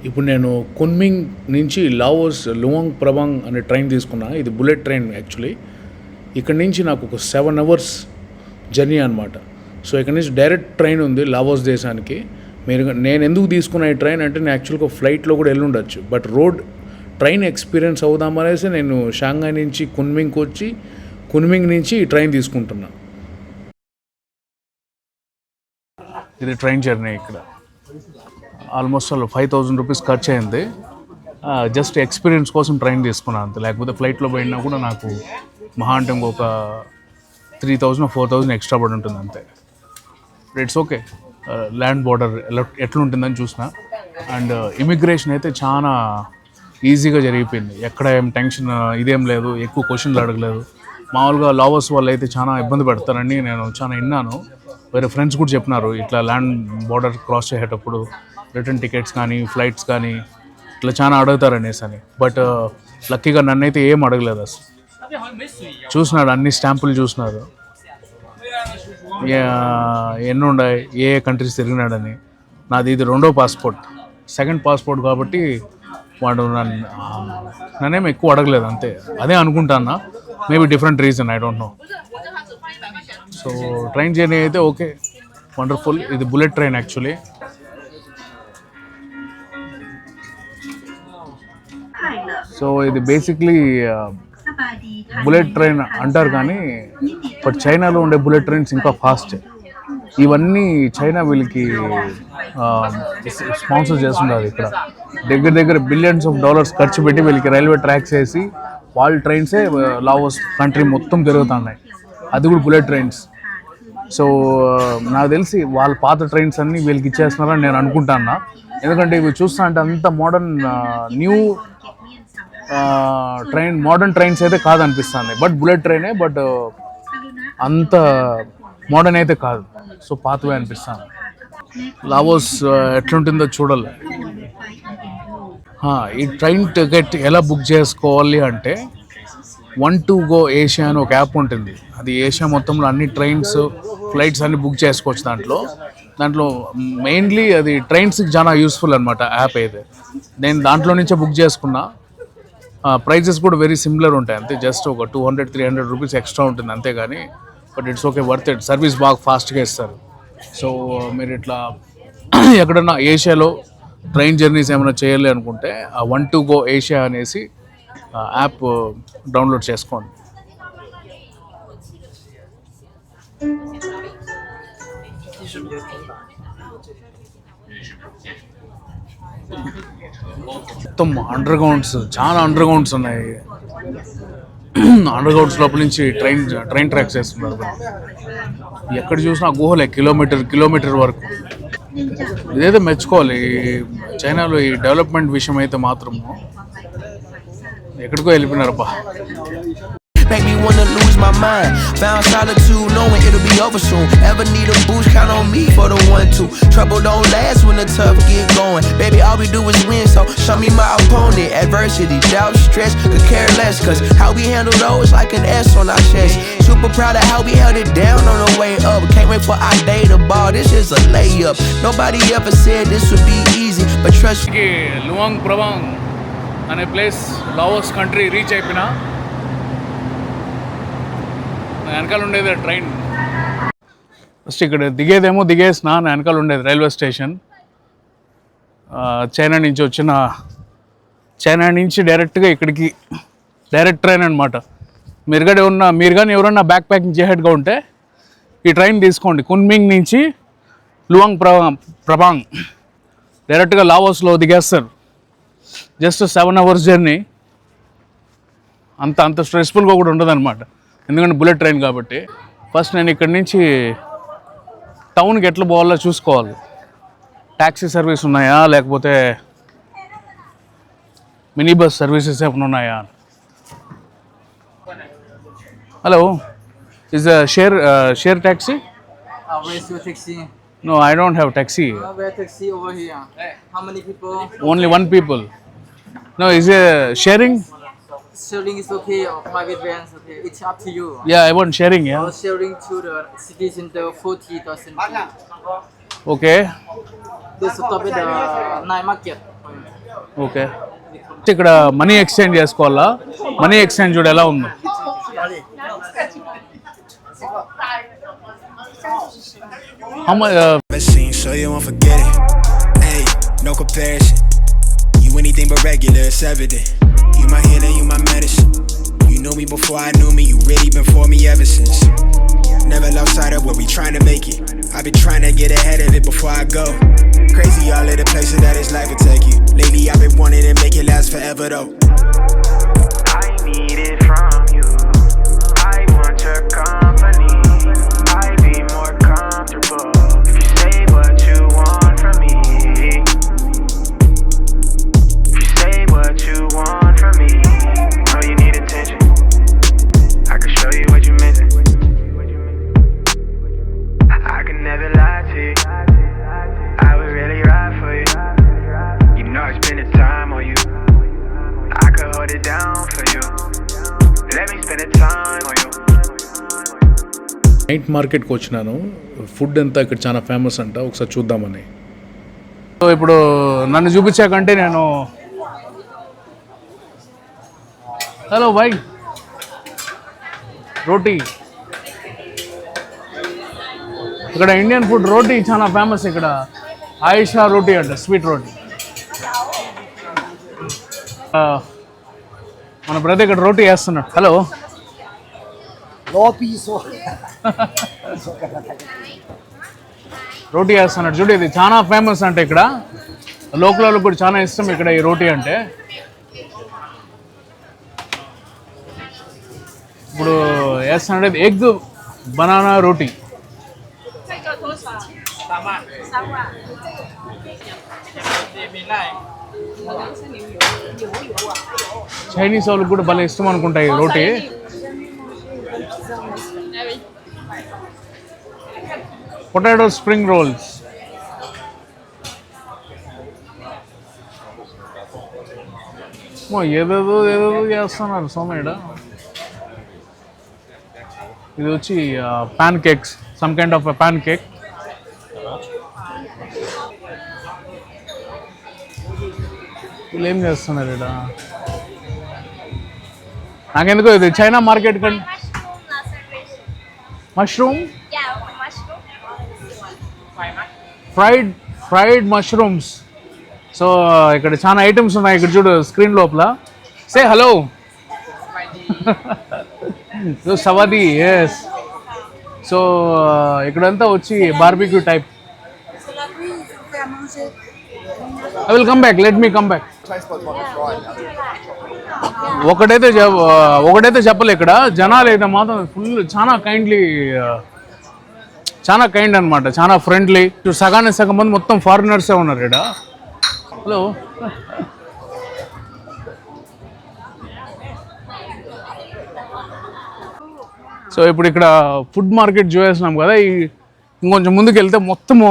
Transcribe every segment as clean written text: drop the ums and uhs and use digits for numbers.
ఇప్పుడు నేను కున్మింగ్ నుంచి లావోస్ లువాంగ్ ప్రబాంగ్ అనే ట్రైన్ తీసుకున్నా. ఇది బుల్లెట్ ట్రైన్ యాక్చువల్లీ. ఇక్కడ నుంచి నాకు ఒక 7 hours జర్నీ అనమాట. సో ఇక్కడ నుంచి డైరెక్ట్ ట్రైన్ ఉంది లావోస్ దేశానికి. నేను ఎందుకు తీసుకున్న ఈ ట్రైన్ అంటే నేను యాక్చువల్గా ఫ్లైట్లో కూడా వెళ్ళి ఉండొచ్చు, బట్ రోడ్ ట్రైన్ ఎక్స్పీరియన్స్ అవుదామనేసి నేను షాంఘై నుంచి కున్మింగ్కి వచ్చి కున్మింగ్ నుంచి ఈ ట్రైన్ తీసుకుంటున్నా. ఇది ట్రైన్ జర్నీ. ఇక్కడ ఆల్మోస్ట్ 5,000 రూపీస్ ఖర్చు అయింది. జస్ట్ ఎక్స్పీరియన్స్ కోసం ట్రైన్ తీసుకున్నాను అంతే. లేకపోతే ఫ్లైట్లో పోయినా కూడా నాకు మహా అంటే ఇంకొక 3,000 or 4,000 ఎక్స్ట్రా పడి ఉంటుంది అంతే. It's okay. ల్యాండ్ బార్డర్ ఎట్లుంటుందని చూసిన. అండ్ ఇమిగ్రేషన్ అయితే చాలా ఈజీగా జరిగిపోయింది. ఎక్కడ ఏం టెన్షన్ ఇదేం లేదు, ఎక్కువ క్వశ్చన్లు అడగలేదు. మామూలుగా లావోస్ వాళ్ళు అయితే చాలా ఇబ్బంది పెడతారని నేను చాలా విన్నాను. వేరే ఫ్రెండ్స్ కూడా చెప్పినారు ఇట్లా ల్యాండ్ బార్డర్ క్రాస్ చేసేటప్పుడు రిటర్న్ టికెట్స్ కానీ ఫ్లైట్స్ కానీ ఇట్లా చాలా అడుగుతారనేసి అని. బట్ లక్కీగా నన్నైతే ఏం అడగలేదు అసలు. చూసినాడు, అన్ని స్టాంపులు చూసినారు, ఎన్ని ఉన్నాయి, ఏ కంట్రీస్ తిరిగినాడని. నాది ఇది 2వ పాస్పోర్ట్, 2nd పాస్పోర్ట్ కాబట్టి వాడు నన్నేం ఎక్కువ అడగలేదు అంతే. అదే అనుకుంటానా, maybe different reason, I don't know. So train journey అయితే ఓకే, వండర్ఫుల్. ఇది బుల్లెట్ ట్రైన్ యాక్చువల్లీ. సో ఇది బేసిక్లీ బుల్లెట్ ట్రైన్ అంటారు కానీ బట్ చైనాలో ఉండే బుల్లెట్ ట్రైన్స్ ఇంకా ఫాస్ట్. ఇవన్నీ చైనా వీళ్ళకి స్పాన్సర్ చేస్తున్నారు. ఇక్కడ దగ్గర బిలియన్స్ ఆఫ్ డాలర్స్ ఖర్చు పెట్టి వీళ్ళకి రైల్వే ట్రాక్స్ వేసి వాళ్ళ ట్రైన్సే లావోస్ కంట్రీ మొత్తం తిరుగుతున్నాయి. అది కూడా బుల్లెట్ ట్రైన్స్. సో నాకు తెలిసి వాళ్ళ పాత ట్రైన్స్ అన్నీ వీళ్ళకి ఇచ్చేస్తున్నారని నేను అనుకుంటాను. ఎందుకంటే ఇవి చూస్తా అంటే అంత మోడర్న్ న్యూ మోడర్న్ ట్రైన్స్ అయితే కాదనిపిస్తుంది. బట్ బుల్లెట్ ట్రైనే, బట్ అంత మోడర్న్ అయితే కాదు. సో పాతవే అనిపిస్తాను. లావోస్ ఎట్లుంటుందో చూడాలి. ఈ ట్రైన్ టికెట్ ఎలా బుక్ చేసుకోవాలి అంటే 1-2 ఏషియా అని ఒక యాప్ ఉంటుంది. అది ఏషియా మొత్తంలో అన్ని ట్రైన్స్ ఫ్లైట్స్ అన్ని బుక్ చేసుకోవచ్చు. దాంట్లో మెయిన్లీ అది ట్రైన్స్కి చాలా యూస్ఫుల్ అనమాట యాప్ అయితే. నేను దాంట్లో నుంచే బుక్ చేసుకున్నా. ప్రైజెస్ కూడా వెరీ సిమిలర్ ఉంటాయి అంతే. జస్ట్ ఒక 200-300 రూపీస్ ఎక్స్ట్రా ఉంటుంది అంతేగాని, but it's okay, worth it. Service బాగా ఫాస్ట్గా ఇస్తారు. సో మీరు ఇట్లా ఎక్కడన్నా ఏషియాలో ట్రైన్ జర్నీస్ ఏమైనా చేయాలి అనుకుంటే ఆ 1-2 ఏషియా అనేసి యాప్ డౌన్లోడ్ చేసుకోండి. మొత్తం చాలా అండర్ గ్రౌండ్స్ ఉన్నాయి. అండర్ గ్రౌండ్స్ లోపల నుంచి ట్రైన్ ట్రాక్స్ వేస్తున్నారు. ఎక్కడ చూసినా గుహలే, కిలోమీటర్ వరకు. ఇదైతే మెచ్చుకోవాలి. చైనాలో ఈ డెవలప్మెంట్ విషయం అయితే మాత్రం ఎక్కడికో వెళ్ళిపోయినారబ్బా. Make me wanna lose my mind. Found solitude, knowing it'll be over soon. Ever need a boost, count on me for the 1-2. Trouble don't last when the tough get going. Baby, all we do is win, so show me my opponent. Adversity, doubt, stress, could care less. Cause how we handle those like an S on our chest. Super proud of how we held it down on the way up. Can't wait for our day to ball, this is a layup. Nobody ever said this would be easy, but trust me. Luang ప్రబాంగ్ అనే place Laos country reach అయిపోయినా. వెనకాల ఉండేది train. First ఇక్కడ దిగేసిన నా వెనకాల ఉండేది railway station. China నుంచి డైరెక్ట్గా ఇక్కడికి డైరెక్ట్ ట్రైన్ అనమాట. మీరు కానీ ఎవరన్నా బ్యాక్ ప్యాకింగ్ చేసేట్టుగా ఉంటే ఈ ట్రైన్ తీసుకోండి. కున్మింగ్ నుంచి లువాంగ్ ప్రబాంగ్ డైరెక్ట్గా లావోస్లో దిగేస్తారు. Just 7 hours journey. అంత స్ట్రెస్ఫుల్గా కూడా ఉండదు అనమాట, ఎందుకంటే బుల్లెట్ ట్రైన్ కాబట్టి. ఫస్ట్ నేను ఇక్కడి నుంచి టౌన్కి ఎట్లా పోవాలో చూసుకోవాలి. ట్యాక్సీ సర్వీస్ ఉన్నాయా, లేకపోతే మినీ బస్ సర్వీసెస్ ఏమైనా ఉన్నాయా. Hello, is share taxi? Where's your taxi? No, I don't have taxi. Where taxi over here? How many people? Only 1 people. No, is sharing? Sharing is okay, or private van is okay. It's up to you. Yeah, I want sharing, yeah. Or sharing to the city center 40,000. Okay. This stop at the night market. Okay, ఇక్కడ money exchange చేసుకోవాలా? Money exchange చూడు ఎలా ఉందో. How much? So you won't forget it. Hey, no comparison. You anything but regular, it's evident. You my healer, you my medicine. You knew me before I knew me. You really been for me ever since. Never lost sight of what we trying to make it. I've been trying to get ahead of it before I go. Crazy all of the places that this life will take you. Lately I've been wanting to make it last forever though. I need it from you. I want your company. I'd be more comfortable if you say what you want from me. If you say what you want from me. Know you need attention. I can show you what you're missing. I can never lie to you. I would really ride for you. You know I spend the time on you. I could hold it down for you. Let me spend the time on you. Night మార్కెట్కి వచ్చినాను. Food అంతా ఇక్కడ చాలా famous అంట, ఒకసారి చూద్దామని. So ఇప్పుడు నన్ను చూపించాకంటే నేను హలో బాయ్ రోటీ, ఇక్కడ ఇండియన్ ఫుడ్ రోటీ చాలా ఫేమస్. ఇక్కడ ఆయిషా రోటీ అంట, స్వీట్ రోటీ. మన బ్రదర్ ఇక్కడ రోటీ వేస్తున్నాడు. హలో రోటీ వేస్తున్నాడు చూడు, ఇది చాలా ఫేమస్ అంటే ఇక్కడ లోకల్ వాళ్ళకి కూడా చాలా ఇష్టం ఇక్కడ ఈ రోటీ అంటే. ఇప్పుడు వేస్తున్నాడు ఎగ్ బనానా రోటీ. చైనీస్ వాళ్ళకి కూడా భలే ఇష్టం అనుకుంటా ఈ రోటీ. పొటాటో స్ప్రింగ్ రోల్స్, ఏదేదో చేస్తున్నారు సోమయ్య. ఇది వచ్చి pancakes, some kind of pancake. వీళ్ళు ఏం చేస్తున్నారు ఇక్కడ? నాకెందుకో ఇది చైనా మార్కెట్ కంటే మష్రూమ్, ఫ్రైడ్ మష్రూమ్స్. సో ఇక్కడ చాలా ఐటమ్స్ ఉన్నాయి. ఇక్కడ చూడు స్క్రీన్ లోపల. సే హలో సవాది. ఎస్, సో ఇక్కడంతా వచ్చి barbecue type. I will come back, let me come back. ఒకటైతే చెప్పలే, ఇక్కడ జనాలు అయితే మాత్రం ఫుల్ చాలా కైండ్ అనమాట, చాలా ఫ్రెండ్లీ. సగానికి సగం మంది మొత్తం ఫారినర్సే ఉన్నారు ఇక్కడ. హలో సో ఇప్పుడు ఇక్కడ ఫుడ్ మార్కెట్ చూసేసినాం కదా. ఇంకొంచెం ముందుకు వెళ్తే మొత్తము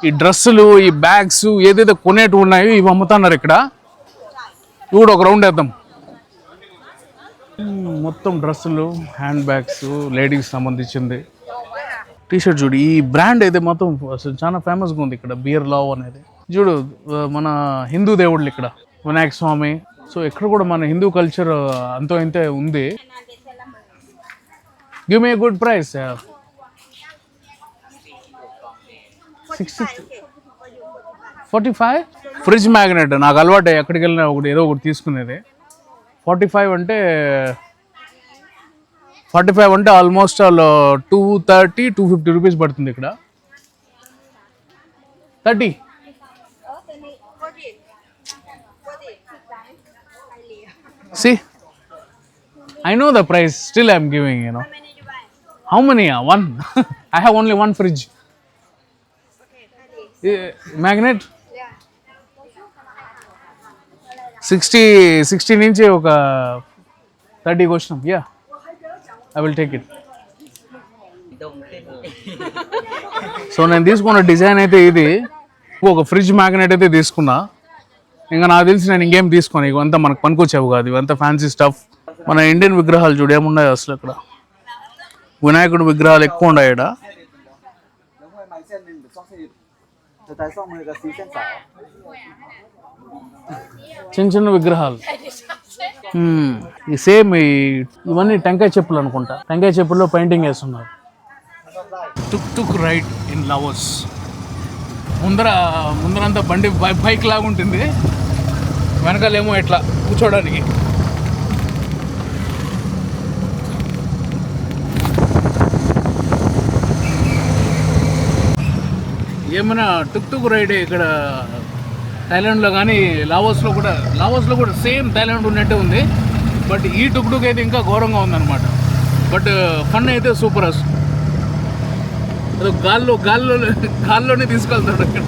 ఈ డ్రెస్సులు, ఈ బ్యాగ్స్ ఏదైతే కొనేటివి ఉన్నాయో ఇవి అమ్ముతున్నారు ఇక్కడ. ఇవి కూడా ఒక రౌండ్ వేద్దాం. మొత్తం డ్రెస్సులు, హ్యాండ్ బ్యాగ్స్, లేడీస్ సంబంధించింది. టీషర్ట్ చూడు, ఈ బ్రాండ్ అయితే మొత్తం అసలు చాలా ఫేమస్గా ఉంది ఇక్కడ. బియర్ లావ్ అనేది చూడు, మన హిందూ దేవుళ్ళు ఇక్కడ వినాయక స్వామి. సో ఇక్కడ కూడా మన హిందూ కల్చర్ అంతో ఇంతే ఉంది. Give me good price. 45. Fridge magnet నాకు అలవాటు, ఎక్కడికి వెళ్ళినా ఏదో ఒకటి తీసుకునేది. 45 అంటే ఆల్మోస్ట్ 230-250 రూపీస్ పడుతుంది ఇక్కడ. 30. See, I know the price, still I'm giving, you know. How many? One. I have only one fridge. Magnet? 60 నుంచి ఒక 30 వచ్చినాం. Yeah, I will take it. So నేను తీసుకున్న డిజైన్ అయితే ఇది. ఒక ఫ్రిడ్జ్ మ్యాగ్నెట్ అయితే తీసుకున్నా. ఇంకా నాకు తెలిసి నేను ఇంకేం తీసుకోను. ఇవంతా మనకు పనికొచ్చేవి కాదు, ఇవంతా ఫ్యాన్సీ స్టఫ్. మన ఇండియన్ విగ్రహాలు చూడు ఏమున్నాయి అసలు. ఇక్కడ వినాయకుడు విగ్రహాలు ఎక్కువ ఉన్నాయి. ఇక్కడ చిన్న చిన్న విగ్రహాలు. ఈ సేమ్ ఇవన్నీ టెంకాయ చెప్పులు అనుకుంటా. టెంకాయ చెప్పుల్లో పెయింటింగ్ వేస్తున్నారు. టుక్ టుక్ రైడ్ ఇన్ లావోస్. ముందరంతా బండి బైక్ లాగా ఉంటుంది, వెనకాలేమో ఇట్లా కూర్చోడానికి. ఏమైనా టుక్ టుక్ రైడ్ ఇక్కడ థాయిలాండ్లో కానీ లావోస్లో కూడా సేమ్ థాయిలాండ్ ఉన్నట్టే ఉంది. బట్ ఈ టుక్ టుక్ అయితే ఇంకా ఘోరంగా ఉందన్నమాట. బట్ ఫన్ అయితే సూపర్. అసలు గాల్లోనే తీసుకెళ్తాడు అక్కడ.